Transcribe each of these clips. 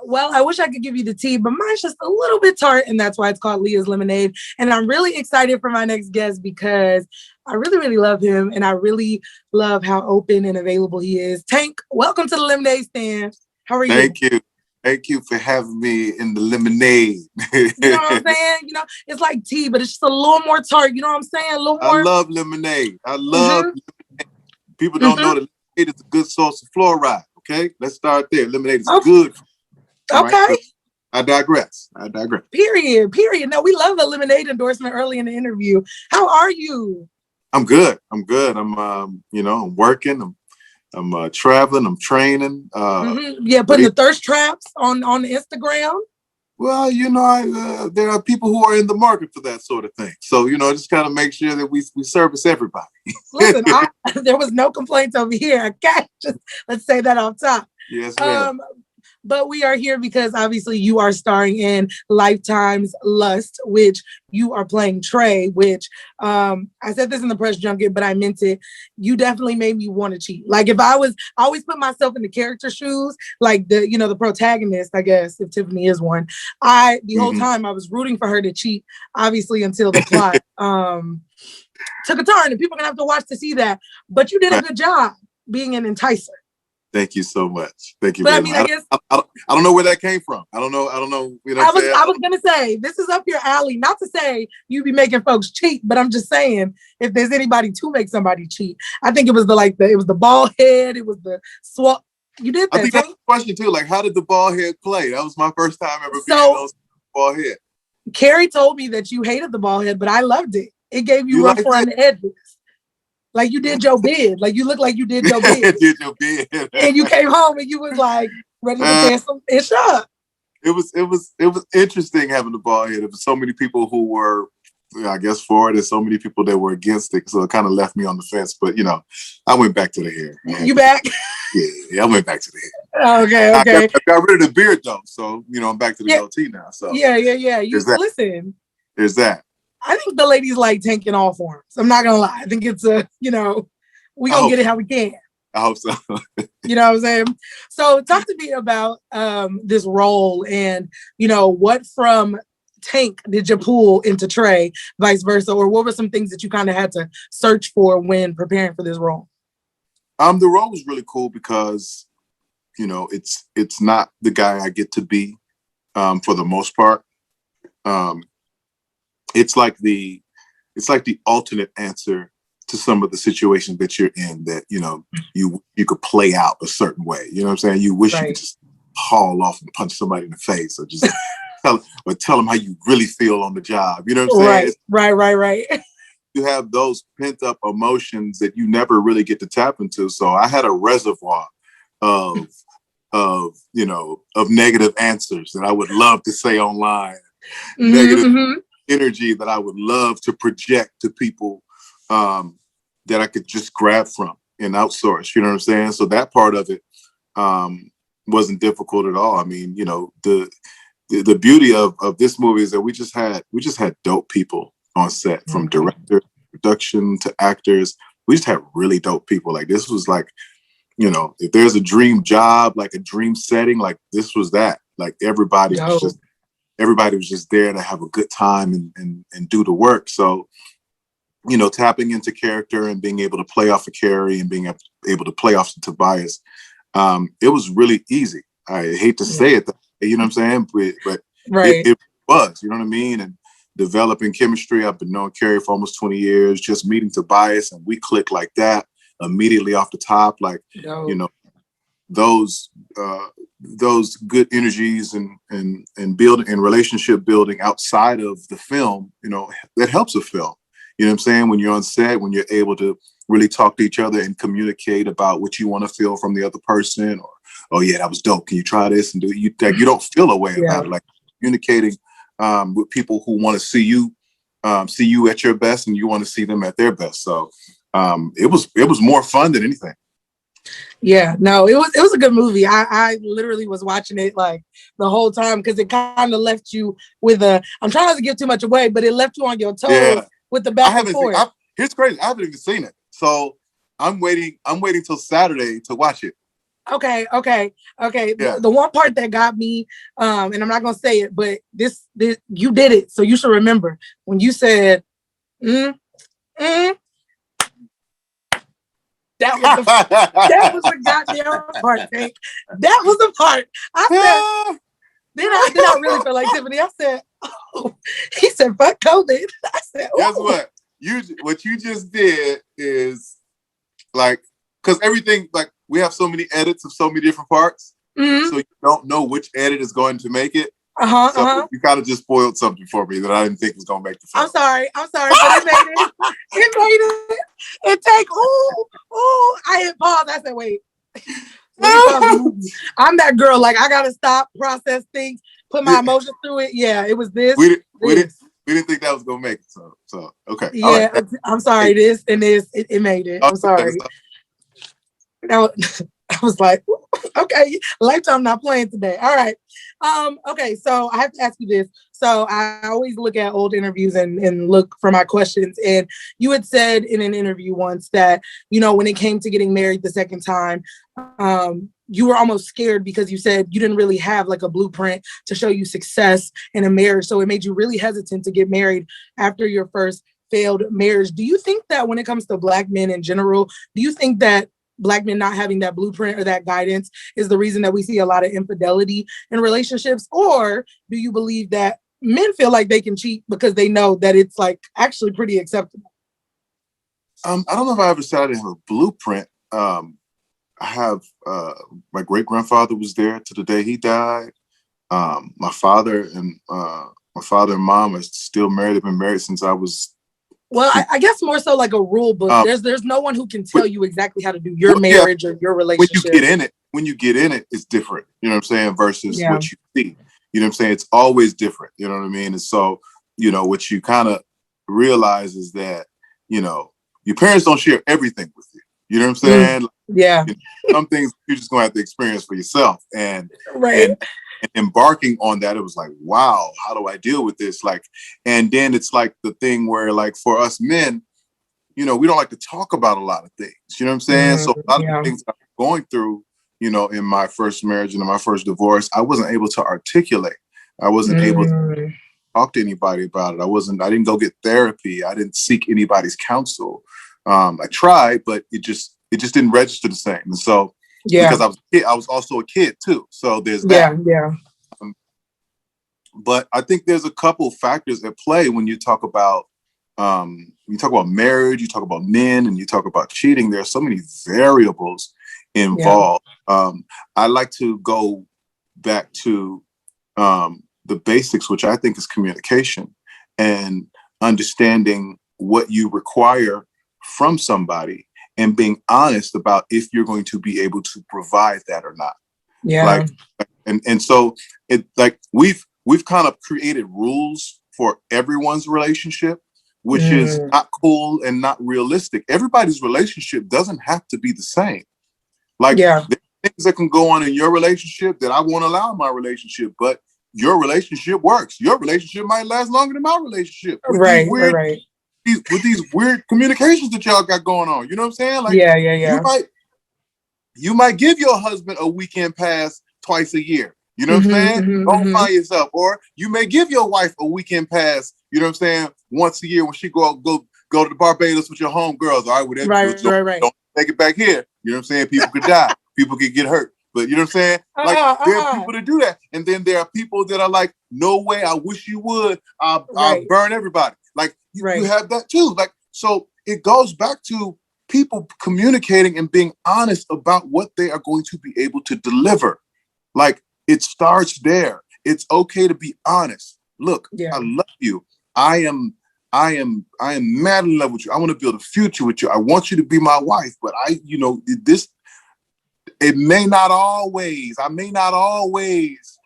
Well, I wish I could give you the tea, but mine's just a little bit tart, and that's why it's called Leah's Lemonade. And I'm really excited for my next guest because I really, really love him, and I really love how open and available he is. Tank, welcome to the Lemonade Stand. How are you? Thank you. Thank you for having me in the lemonade. You know what I'm saying? You know, it's like tea, but it's just a little more tart. You know what I'm saying? A little more. I love lemonade. I love lemonade. People don't know that lemonade is a good source of fluoride. Okay, let's start there. Lemonade is good. Okay. Right? I digress. Period. No, we love a lemonade endorsement early in the interview. How are you? I'm good. I'm working. I'm traveling. I'm training. Yeah, putting the thirst traps on Instagram. Well, there are people who are in the market for that sort of thing. So, just kind of make sure that we service everybody. Listen, there was no complaints over here. Okay, just let's say that off top. Yes, ma'am. But we are here because obviously you are starring in Lifetime's Lust, which you are playing Trey, which I said this in the press junket, but I meant it. You definitely made me want to cheat. Like I always put myself in the character shoes, like the protagonist, I guess, if Tiffany is one. The whole time I was rooting for her to cheat, obviously until the plot took a turn, and people are gonna have to watch to see that. But you did a good job being an enticer. Thank you so much. Thank you. But I mean, I guess I don't know where that came from. I don't know. I was gonna say this is up your alley. Not to say you be making folks cheat, but I'm just saying if there's anybody to make somebody cheat, I think it was the bald head. It was the swap. You did that. I think that's the question too. Like, how did the bald head play? That was my first time ever being on bald head. Carrie told me that you hated the bald head, but I loved it. It gave you rough around the edges. Like you did your bid. Like you look like you did your bid. Did your bid. And you came home and you was like ready to dance and shut. It was interesting having the bald head. There were so many people who were, I guess, for it, and so many people that were against it. So it kind of left me on the fence. But I went back to the hair. You back? Yeah, I went back to the hair. Okay. I got rid of the beard though, so I'm back to the goatee now. So yeah. Listen. There's that. I think the ladies like Tank in all forms. I'm not gonna lie. I think it's we gonna get it how we can. I hope so. You know what I'm saying? So talk to me about this role and what from Tank did you pull into Trey, vice versa, or what were some things that you kind of had to search for when preparing for this role? The role was really cool because it's not the guy I get to be for the most part. It's like the alternate answer to some of the situations that you're in that, you could play out a certain way. You know what I'm saying? You wish you could just haul off and punch somebody in the face or just tell them how you really feel on the job. You know what I'm saying? Right. You have those pent up emotions that you never really get to tap into. So I had a reservoir of negative answers that I would love to say online. Negative energy that I would love to project to people that I could just grab from and outsource. You know what I'm saying? So that part of it wasn't difficult at all. I mean, the beauty of this movie is that we just had dope people on set, from director, production to actors. We just had really dope people. Like this was like, if there's a dream job, like a dream setting, like this was that. Like everybody was just there to have a good time and do the work. So, tapping into character and being able to play off of Carrie and being able to play off of Tobias, it was really easy. I hate to say it, you know what I'm saying? But it was, you know what I mean? And developing chemistry. I've been knowing Carrie for almost 20 years, just meeting Tobias, and we clicked like that immediately off the top. Like, those good energies and building and relationship building outside of the film, that helps a film. You know what I'm saying? When you're on set, when you're able to really talk to each other and communicate about what you want to feel from the other person, or, oh yeah, that was dope. Can you try this and do it? You don't feel a way about it. Like communicating with people who want to see you at your best, and you want to see them at their best. So it was more fun than anything. Yeah, no, it was a good movie. I literally was watching it like the whole time because it kind of left you with I'm trying not to give too much away, but it left you on your toes with the back and forth. Here's crazy. I haven't even seen it. So I'm waiting till Saturday to watch it. Okay. Yeah. The one part that got me, and I'm not gonna say it, but this you did it, so you should remember when you said, mm, mm, that was the goddamn part, Tank. That was the part. I said, then I really felt like Tiffany. I said, oh, he said, fuck COVID. I said, oh. Guess what? What you just did is like, because everything, like, we have so many edits of so many different parts, so you don't know which edit is going to make it. You kind of just spoiled something for me that I didn't think was going to make the film. I'm sorry, but it made it. It made it. It take, I hit pause. I said, wait. I'm that girl, like, I got to stop, process things, put my emotions through it. Yeah, it was this. We didn't think that was going to make it. So okay. Yeah, right. I'm sorry. This and this, it made it. I'm sorry. I was like, okay, Lifetime not playing today. All right. Okay, so I have to ask you this. So I always look at old interviews and look for my questions. And you had said in an interview once that, when it came to getting married the second time, you were almost scared because you said you didn't really have like a blueprint to show you success in a marriage. So it made you really hesitant to get married after your first failed marriage. Do you think that when it comes to Black men in general, do you think that Black men not having that blueprint or that guidance is the reason that we see a lot of infidelity in relationships? Or do you believe that men feel like they can cheat because they know that it's like actually pretty acceptable? I don't know if I ever said I didn't have a blueprint. I have my great grandfather was there to the day he died. My father and mom are still married. They've been married since I was. Well, I guess more so like a rule book. There's no one who can tell you exactly how to do your marriage or your relationship. When you get in it, it's different. You know what I'm saying? Versus what you see. You know what I'm saying? It's always different. You know what I mean? And so, what you kind of realize is that, your parents don't share everything with you. You know what I'm saying? Yeah. Some things you're just gonna have to experience for yourself. And right. And embarking on that, it was like, wow, how do I deal with this? Like, and then it's like the thing where, like, for us men, we don't like to talk about a lot of things. You know what I'm saying? So a lot of the things I'm going through, in my first marriage and in my first divorce, I wasn't able to articulate. I wasn't able to talk to anybody about it. I didn't go get therapy. I didn't seek anybody's counsel. I tried, but it just didn't register the same. And so, because I was also a kid too. So there's that. Yeah. But I think there's a couple factors at play when you talk about marriage, you talk about men, and you talk about cheating. There are so many variables involved. I like to go back to the basics, which I think is communication and understanding what you require from somebody and being honest about if you're going to be able to provide that or not. Yeah. And so it, like, we've kind of created rules for everyone's relationship, which is not cool and not realistic. Everybody's relationship doesn't have to be the same. Like, there are things that can go on in your relationship that I won't allow in my relationship, but your relationship works. Your relationship might last longer than my relationship. Right. With these weird communications that y'all got going on. You know what I'm saying? Like, You might give your husband a weekend pass twice a year. You know what I'm saying? Don't find yourself. Or you may give your wife a weekend pass, you know what I'm saying, once a year when she go to the Barbados with your homegirls. All right, whatever. Right. Don't take it back here. You know what I'm saying? People could die. People could get hurt. But you know what I'm saying? Like, there are people that do that. And then there are people that are like, no way, I wish you would. I'll burn everybody. Like, you have that too. Like, so it goes back to people communicating and being honest about what they are going to be able to deliver. Like, it starts there. It's okay to be honest. Look, I love you. I am mad in love with you. I want to build a future with you. I want you to be my wife. But I may not always, it may not always,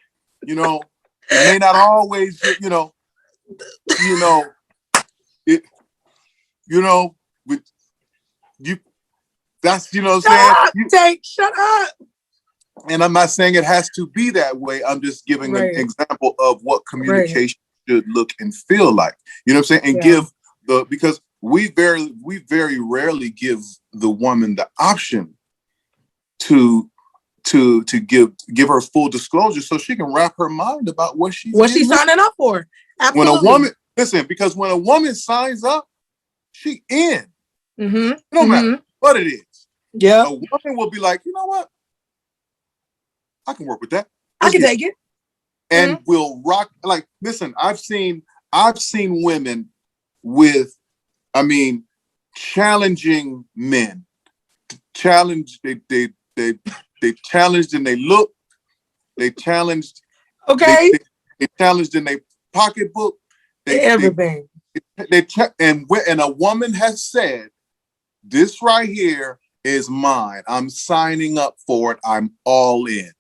that's, what I'm saying? Tank, shut up. And I'm not saying it has to be that way. I'm just giving an example of what communication should look and feel like. You know what I'm saying? And because we very rarely give the woman the option to to give her full disclosure so she can wrap her mind about what she's signing up for. Absolutely. When a woman, listen, because when a woman signs up, she in. No matter what it is. Yeah. A woman will be like, you know what? I can work with that. I can take it. And we'll rock. Like, listen, I've seen women with, challenging men. Challenge, they challenged in their look. They challenged. Okay. They challenged in their pocketbook. Everything. And a woman has said, this right here is mine. I'm signing up for it. I'm all in.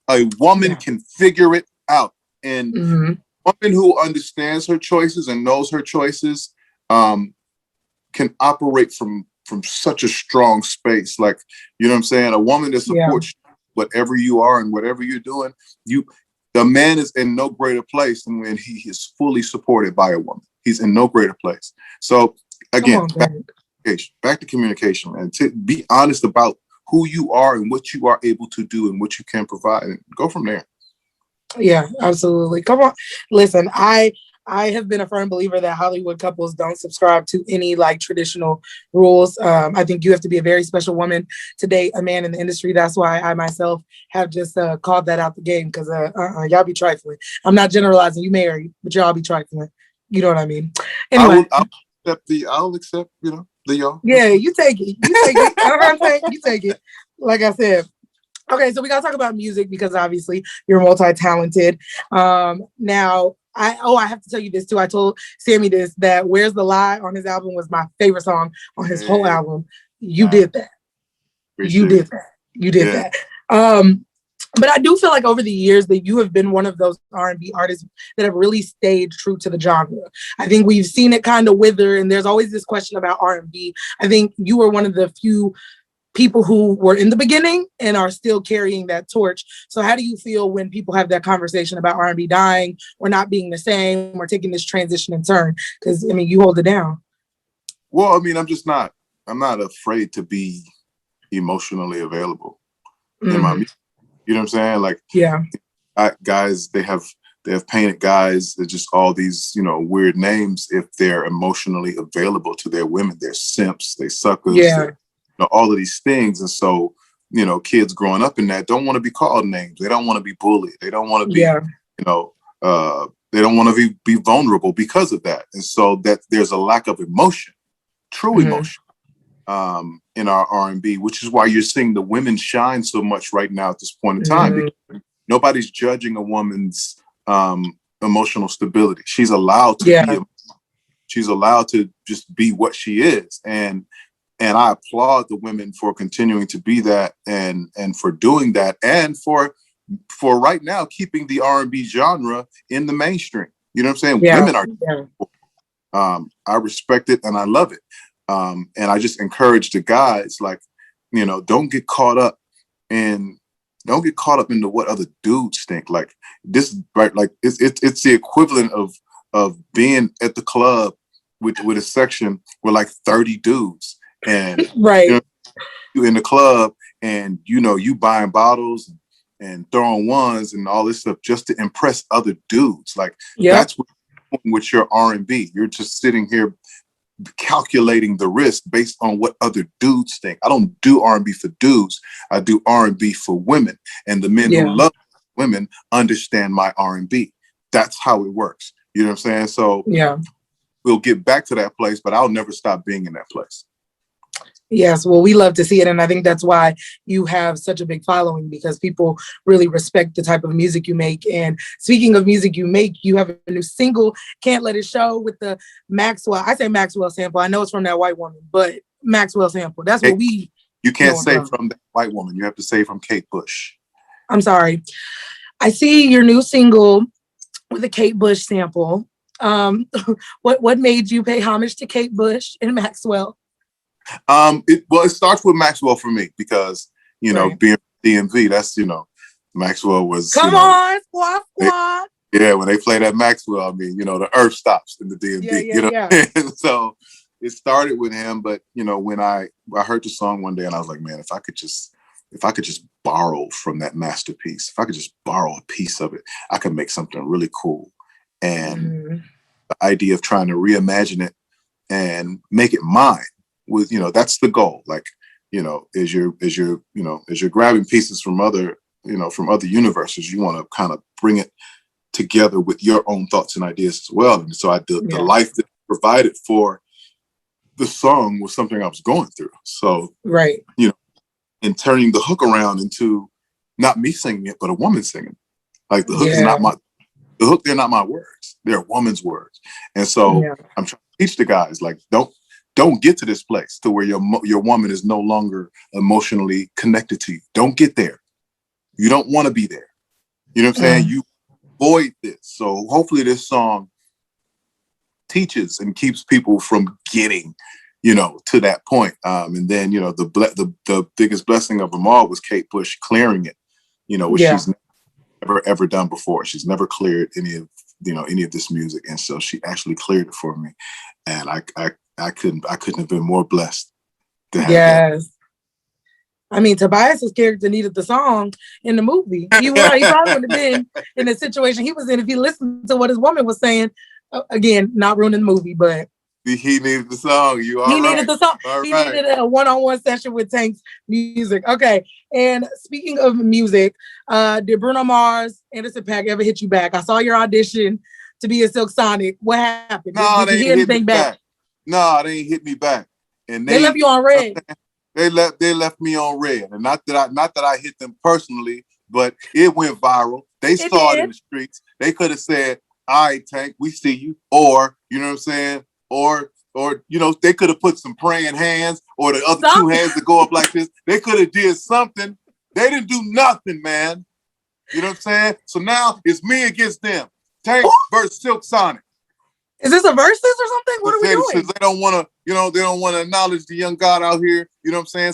A woman can figure it out. And a woman who understands her choices and knows her choices can operate from such a strong space. Like, you know what I'm saying? A woman that supports whatever you are and whatever you're doing, the man is in no greater place than when he is fully supported by a woman. He's in no greater place. So again, back to communication, and to be honest about who you are and what you are able to do and what you can provide, and go from there. Yeah, absolutely. Come on. Listen, I have been a firm believer that Hollywood couples don't subscribe to any like traditional rules. I think you have to be a very special woman to date a man in the industry. That's why I myself have just called that out the game, because y'all be trifling. I'm not generalizing. You married, but y'all be trifling. You know what I mean? Anyway, I'll accept, the y'all. Yeah, you take it. You take it. I don't know what I'm saying. You take it. Like I said. Okay, so we gotta talk about music, because obviously you're multi-talented. Now, I have to tell you this too. I told Sammy this, that "Where's the Lie" on his album was my favorite song on his whole album. You did that. You did that. But I do feel like over the years that you have been one of those R&B artists that have really stayed true to the genre. I think we've seen it kind of wither, and there's always this question about R&B. I think you were one of the few people who were in the beginning and are still carrying that torch. So how do you feel when people have that conversation about R&B dying or not being the same or taking this transition and turn? Because, you hold it down. Well, I'm not afraid to be emotionally available in my music. You know what I'm saying? Like, guys, they have painted guys, they're just all these, weird names if they're emotionally available to their women. They're simps, they suckers, all of these things. And so, kids growing up in that don't want to be called names. They don't want to be bullied. They don't want to be, they don't want to be vulnerable because of that. And so that there's a lack of emotion, true emotion, in our R&B, which is why you're seeing the women shine so much right now at this point in time. Nobody's judging a woman's emotional stability. She's allowed to she's allowed to just be what she is. And I applaud the women for continuing to be that and for doing that, and for right now keeping the R&B genre in the mainstream. You know what I'm saying? Women are I respect it and I love it. And I just encourage the guys, like, don't get caught up into what other dudes think. Like this, right? Like it's the equivalent of being at the club with a section with like 30 dudes, and you in the club, and you buying bottles and throwing ones and all this stuff just to impress other dudes. Like that's what you're doing with your R&B. You're just sitting here calculating the risk based on what other dudes think. I don't do R&B for dudes. I do R&B for women, and the men who love women understand my R&B. That's how it works. You know what I'm saying? So we'll get back to that place, but I'll never stop being in that place. Yes, well, we love to see it. And I think that's why you have such a big following, because people really respect the type of music you make. And speaking of music you make, you have a new single, Can't Let It Show, with the Maxwell. I say Maxwell sample. I know it's from that white woman, but Maxwell sample. That's what we... You can't say from that white woman. You have to say from Kate Bush. I'm sorry. I see your new single with a Kate Bush sample. What made you pay homage to Kate Bush and Maxwell? It starts with Maxwell for me, because being DMV, that's Maxwell was on squad. When they play that Maxwell, the earth stops in the DMV. So it started with him, but when I heard the song one day, and I was like, man, if I could just if I could just borrow from that masterpiece, if I could just borrow a piece of it, I could make something really cool. And the idea of trying to reimagine it and make it mine with, that's the goal. Like, as you're grabbing pieces from other universes, you want to kind of bring it together with your own thoughts and ideas as well. And so the life that provided for the song was something I was going through. So, right. And turning the hook around into not me singing it, but a woman singing. Like the hook is not the hook. They're not my words. They're a woman's words. And so I'm trying to teach the guys, like, don't get to this place to where your woman is no longer emotionally connected to you. Don't get there. You don't want to be there. You know what I'm saying? You avoid this. So hopefully this song teaches and keeps people from getting, to that point. And then, the biggest blessing of them all was Kate Bush clearing it, which she's never ever done before. She's never cleared any of this music. And so she actually cleared it for me. And I couldn't have been more blessed to have that. I mean, Tobias's character needed the song in the movie. He probably wouldn't have been in the situation he was in if he listened to what his woman was saying. Again, not ruining the movie, but he needed the song. Needed the song. He needed a one-on-one session with Tank's music. Okay. And speaking of music, did Bruno Mars, Anderson .Paak ever hit you back? I saw your audition to be a Silk Sonic. What happened? No, did you hear anything back? No, they ain't hit me back. And they left you on red. They left me on red. And not that I hit them personally, but it went viral. They saw it in the streets. They could have said, "All right, Tank, we see you." Or, you know what I'm saying? Or they could have put some praying hands or the other two hands that go up like this. They could have did something. They didn't do nothing, man. You know what I'm saying? So now it's me against them. Tank versus Silk Sonic. Is this a versus or something? What are we doing? Since they don't want to acknowledge the young God out here, you know what I'm saying?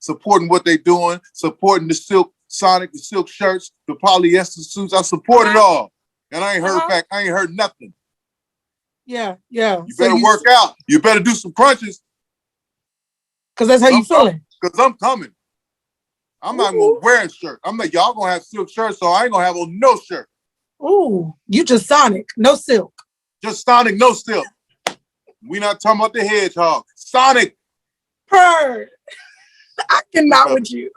Supporting what they're doing, supporting the Silk Sonic, the silk shirts, the polyester suits. I support it all. And I ain't heard back. I ain't heard nothing. Yeah. You better work out. You better do some crunches. Because that's how you feeling. Because I'm coming. I'm not going to wear a shirt. Y'all going to have silk shirts, so I ain't going to have on no shirt. Ooh, you just Sonic, no silk. Just Sonic, no silk. We not talking about the hedgehog. Sonic. Purr. I cannot with you.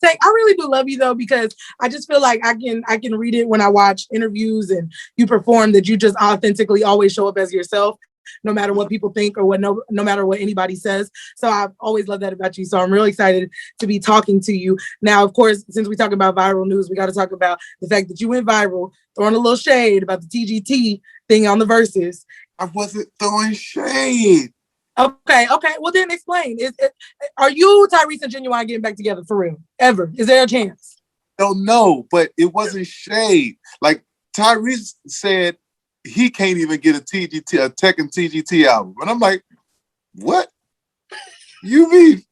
Tank, I really do love you though, because I just feel like I can read it when I watch interviews and you perform, that you just authentically always show up as yourself, no matter what people think or no matter what anybody says. So I've always loved that about you. So I'm really excited to be talking to you. Now, of course, since we talk about viral news, we got to talk about the fact that you went viral, throwing a little shade about the TGT thing on the Versus. I wasn't throwing shade. Okay. Well, then explain. Are you, Tyrese, and Genuine getting back together for real? Ever? Is there a chance? Don't know, but it wasn't shade. Like Tyrese said, he can't even get a Tekken TGT album, and I'm like, what? You mean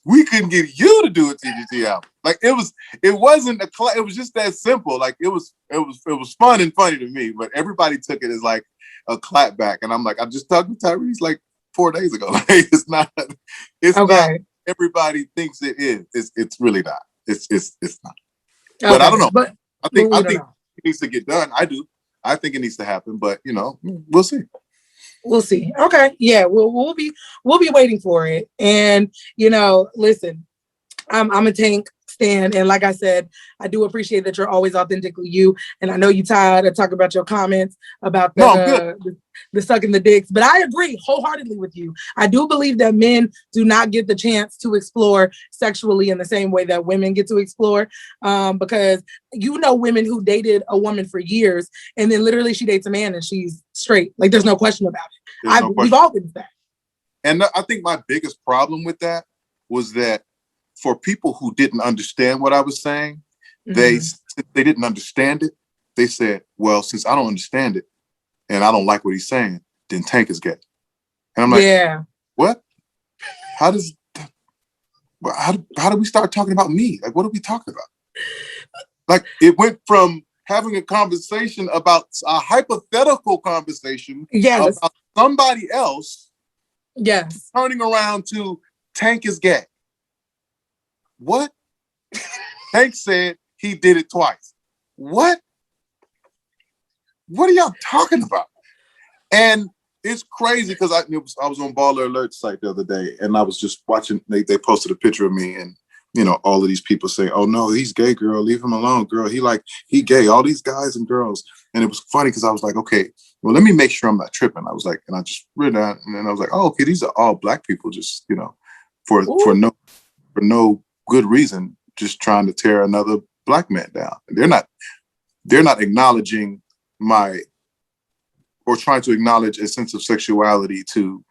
we couldn't get you to do a TGT album? Like it wasn't it was just that simple. Like it was fun and funny to me, but everybody took it as like a clap back, and I'm like, I just talked to Tyrese like 4 days ago. Like it's not everybody thinks it is. It's really not. It's not. Okay. But I don't know. But I think it needs to get done. I do. I think it needs to happen, but we'll see. We'll see. Okay. Yeah, we'll be waiting for it. And listen, I'm a Tank stan, and like I said, I do appreciate that you're always authentically you. And I know you tired of talking about your comments about the sucking the dicks, but I agree wholeheartedly with you. I do believe that men do not get the chance to explore sexually in the same way that women get to explore, because women who dated a woman for years and then literally she dates a man and she's straight. Like there's no question about it. We've all been that. And I think my biggest problem with that was that for people who didn't understand what I was saying, they didn't understand it. They said, well, since I don't understand it and I don't like what he's saying, then Tank is gay. And I'm like, what? How do we start talking about me? Like, what are we talking about? Like, it went from having a conversation about a hypothetical conversation about somebody else, turning around to Tank is gay. What? Tank said he did it twice. What? What are y'all talking about? And it's crazy because I was on Baller Alert site the other day, and I was just watching. They posted a picture of me, and all of these people say, "Oh no, he's gay, girl. Leave him alone, girl. He gay." All these guys and girls, and it was funny because I was like, "Okay, well, let me make sure I'm not tripping." I was like, and I just read that, and then I was like, "Oh, okay, these are all black people, just for no good reason, just trying to tear another black man down. And they're not acknowledging or trying to acknowledge a sense of sexuality to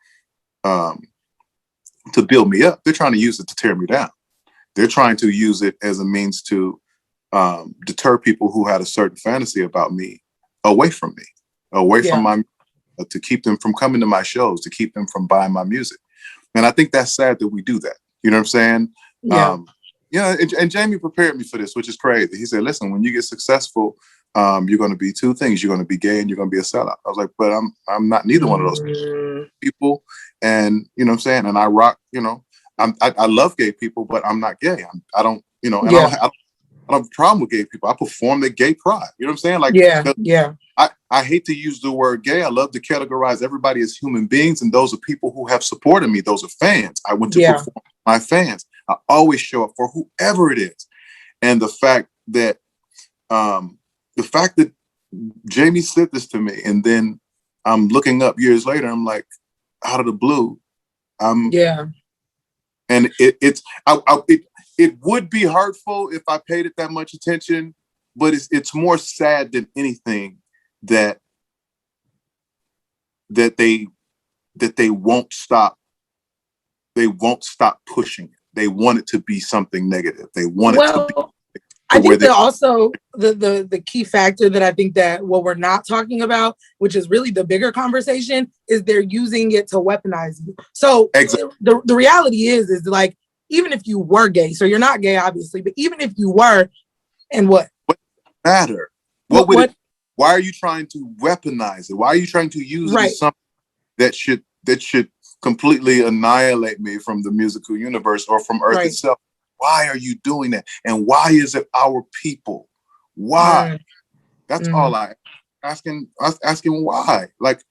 build me up. They're trying to use it to tear me down. They're trying to use it as a means to deter people who had a certain fantasy about me away from me, away from my, to keep them from coming to my shows, to keep them from buying my music. And I think that's sad that we do that. You know what I'm saying? Yeah. And Jamie prepared me for this, which is crazy. He said, listen, when you get successful, you're going to be two things. You're going to be gay and you're going to be a sellout. I was like, but I'm not neither one of those people. And you know what I'm saying? And I rock, I love gay people, but I'm not gay. I don't have a problem with gay people. I perform the gay pride. You know what I'm saying? I hate to use the word gay. I love to categorize everybody as human beings. And those are people who have supported me. Those are fans. I went to perform my fans. I always show up for whoever it is. And the fact that Jamie said this to me, and then I'm looking up years later, I'm like, out of the blue. And it would be hurtful if I paid it that much attention, but it's more sad than anything that they won't stop. They won't stop pushing it. They want it to be something negative. They want it to be. I think that also the key factor that I think that what we're not talking about, which is really the bigger conversation, is they're using it to weaponize you. So the reality is like, even if you were gay, so you're not gay, obviously, but even if you were, and what matter? Why are you trying to weaponize it? Why are you trying to use it as something that should completely annihilate me from the musical universe or from Earth itself? Why are you doing that? And why is it our people? Why? That's all I asking why. Like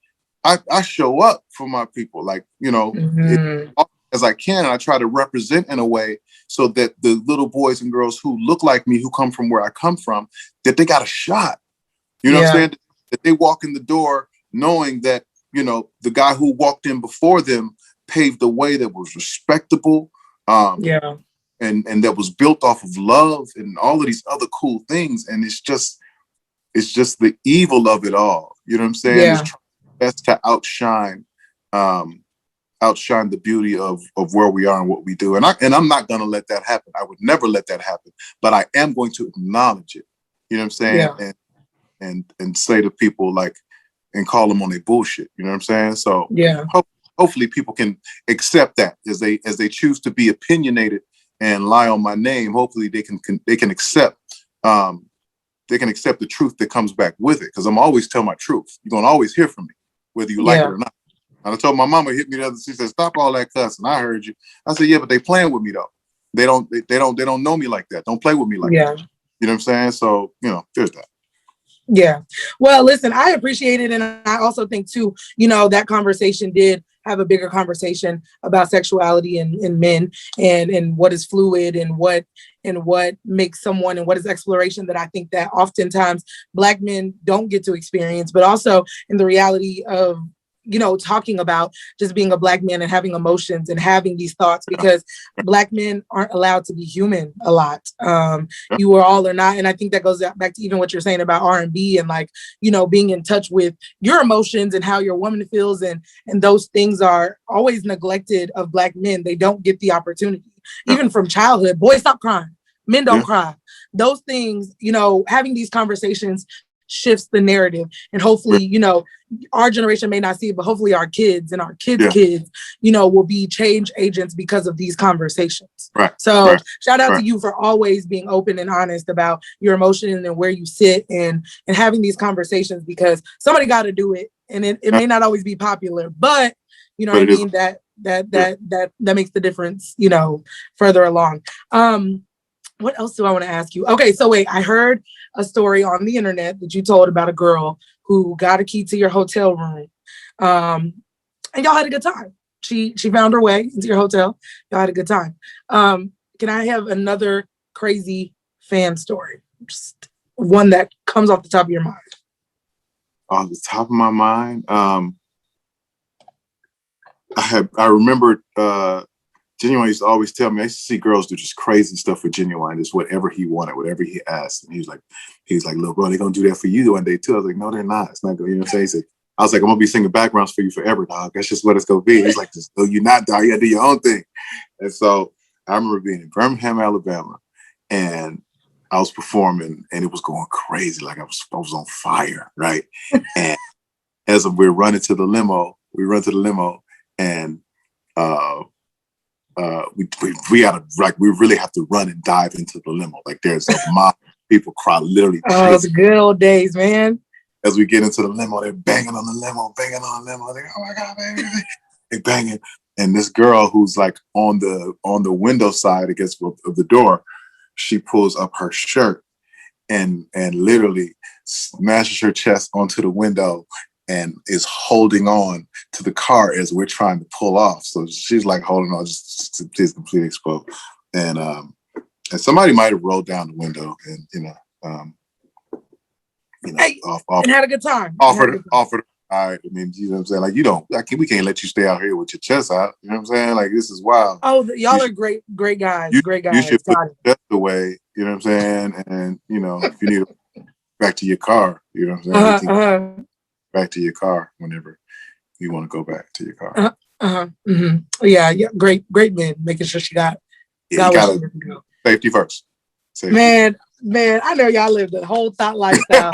I show up for my people, like, as I can, and I try to represent in a way so that the little boys and girls who look like me, who come from where I come from, that they got a shot. You know what I'm saying? That they walk in the door knowing that, the guy who walked in before them paved the way that was respectable. And that was built off of love and all of these other cool things. And it's just the evil of it all. You know what I'm saying? Yeah. It's best to outshine the beauty of where we are and what we do. And I'm not going to let that happen. I would never let that happen, but I am going to acknowledge it. You know what I'm saying? Yeah. And say to people, like, and call them on their bullshit. You know what I'm saying? So hopefully people can accept that as they choose to be opinionated and lie on my name. Hopefully they can accept the truth that comes back with it. Because I'm always tell my truth. You're gonna always hear from me, whether you like it or not. And I told my mama, hit me the other. She said, "Stop all that cussing." I heard you. I said, "Yeah, but they playing with me though. They don't know me like that. Don't play with me like that." You know what I'm saying? So there's that. Yeah. Well, listen, I appreciate it. And I also think too, that conversation did have a bigger conversation about sexuality in men and what is fluid and what makes someone and what is exploration, that I think that oftentimes Black men don't get to experience, but also in the reality of, talking about just being a Black man and having emotions and having these thoughts, because Black men aren't allowed to be human a lot. You are all or not. And I think that goes back to even what you're saying about R&B and like, being in touch with your emotions and how your woman feels. And those things are always neglected of Black men. They don't get the opportunity, even from childhood. Boys, stop crying. Men don't cry. Those things, having these conversations shifts the narrative. And hopefully, our generation may not see it, but hopefully our kids and our kids' kids, will be change agents because of these conversations. So shout out to you for always being open and honest about your emotions and where you sit and having these conversations, because somebody got to do it. And it may not always be popular, but what I mean, that That makes the difference, you know, further along. What else do I want to ask you? Okay, so wait, I heard a story on the internet that you told about a girl who got a key to your hotel room. And y'all had a good time. She found her way into your hotel. Y'all had a good time. Can I have another crazy fan story? Just one that comes off the top of your mind. On the top of my mind, I remember Genuine used to always tell me, I used to see girls do just crazy stuff with Genuine, just whatever he wanted, whatever he asked. And he was like, little bro, they're gonna do that for you one day too. I was like, no, they're not. It's not gonna, you know what I'm saying? He said, I was like, I'm gonna be singing backgrounds for you forever, dog. That's just what it's gonna be. He's like, no, you're not, dog. You gotta do your own thing. And so I remember being in Birmingham, Alabama, and I was performing, and it was going crazy. Like I was on fire, right? And as we're running to the limo, and we gotta, like, we really have to run and dive into the limo. Like there's a mob of people crowd literally. Oh, the good old days, man. As we get into the limo, they're banging on the limo. They're like, oh my God, baby. They banging. And this girl who's like on the window side, I guess, of the door, she pulls up her shirt and literally smashes her chest onto the window and is holding on to the car as we're trying to pull off. So she's like holding on just to completely explode. And somebody might have rolled down the window and, hey, and had a good time. Offered. All right. I mean, you know what I'm saying? Like, we can't let you stay out here with your chest out. You know what I'm saying? Like, this is wild. Oh, y'all are great guys. Great guys. You should put your chest away. You know what I'm saying? And, if you need to back to your car, you know what I'm saying? Back to your car whenever you want to go back to your car. Yeah. Great men. Making sure she got safety first. Safety. Man, I know y'all live the whole thought lifestyle.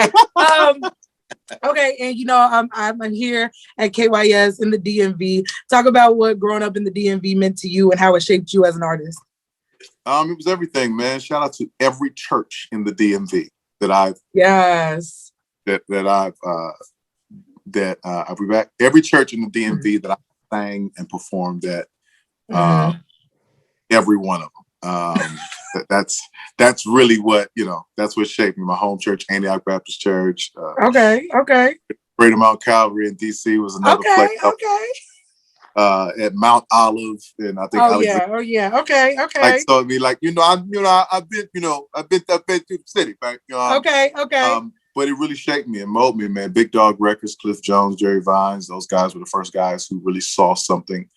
Okay, and I'm here at KYS in the DMV. Talk about what growing up in the DMV meant to you and how it shaped you as an artist. It was everything, man. Shout out to every church in the DMV that I've every church in the DMV that I sang and performed at. Every one of them. That's really what, that's what shaped me. My home church, Antioch Baptist Church. Okay. Greater Mount Calvary in DC was another place. At Mount Olive, and I think. Okay. Like, so I mean, like, I've been through the city, right? Okay. But it really shaped me and molded me, man. Big Dog Records, Cliff Jones, Jerry Vines, those guys were the first guys who really saw something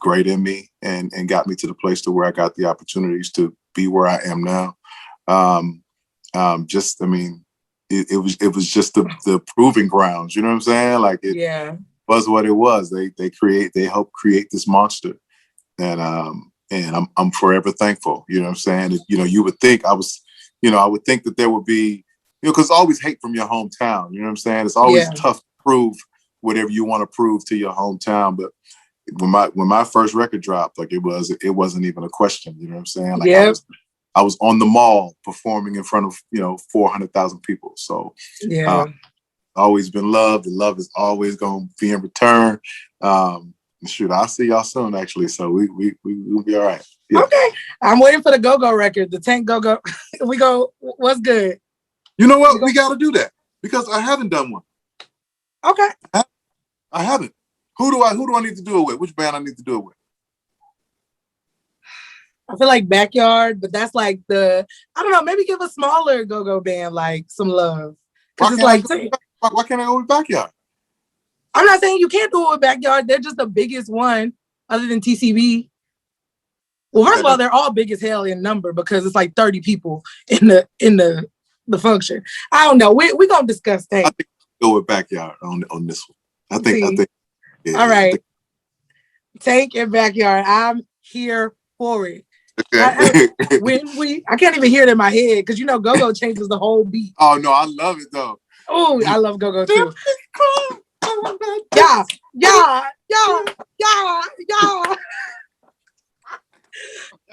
great in me and got me to the place to where I got the opportunities to be where I am now. It was just the proving grounds, you know what I'm saying? Like it was what it was. They helped create this monster. And I'm forever thankful, you know what I'm saying? You would think I would think that there would be, because always hate from your hometown, you know what I'm saying? It's always tough to prove whatever you want to prove to your hometown. But when my first record dropped, like it wasn't even a question, you know what I'm saying? Like I was on the mall performing in front of 400,000 people. So always been loved. The love is always gonna be in return. Shoot, I'll see y'all soon actually. So we'll be all right. Yeah. Okay. I'm waiting for the Go-Go record, the Tank Go-Go. We go, what's good? You know what? We gotta do that because I haven't done one. Okay. I haven't. Who do I need to do it with? Which band I need to do it with? I feel like Backyard, but that's like I don't know, maybe give a smaller go-go band like some love. Why can't I go with Backyard? I'm not saying you can't do it with Backyard. They're just the biggest one other than TCB. Well, first of all, they're all big as hell in number because it's like 30 people in the function. I don't know. We're gonna discuss that. I think I'll go with Backyard on this one. I think. Yeah, all right. Tank and Backyard. I'm here for it. Okay. I can't even hear it in my head because Go-Go changes the whole beat. Oh no, I love it though. Oh, I love Go-Go too. Yeah.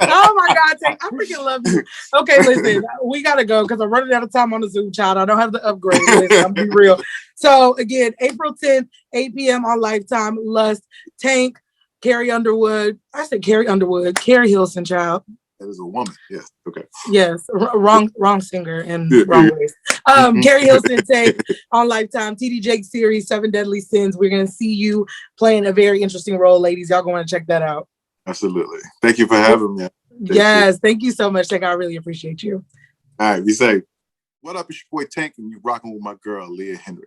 Oh my God, Tank, I freaking love you. Okay, listen, we gotta go because I'm running out of time on the Zoom, child. I don't have the upgrade. Listen, I'm gonna be real. So again, April 10th, 8 p.m. on Lifetime. Lust, Tank, Carrie Underwood. I said Carrie Underwood. Carrie Hilson, child. That is a woman. Yes. Okay. Yes. Wrong singer and wrong ways. Carrie Hilson Tank on Lifetime. TD Jake series, 7 Deadly Sins. We're going to see you playing a very interesting role, ladies. Y'all going to check that out. Absolutely. Thank you for having me. Thank you so much, Tank. I really appreciate you. All right. Be safe. What up? It's your boy Tank, and you're rocking with my girl, Leah Henry.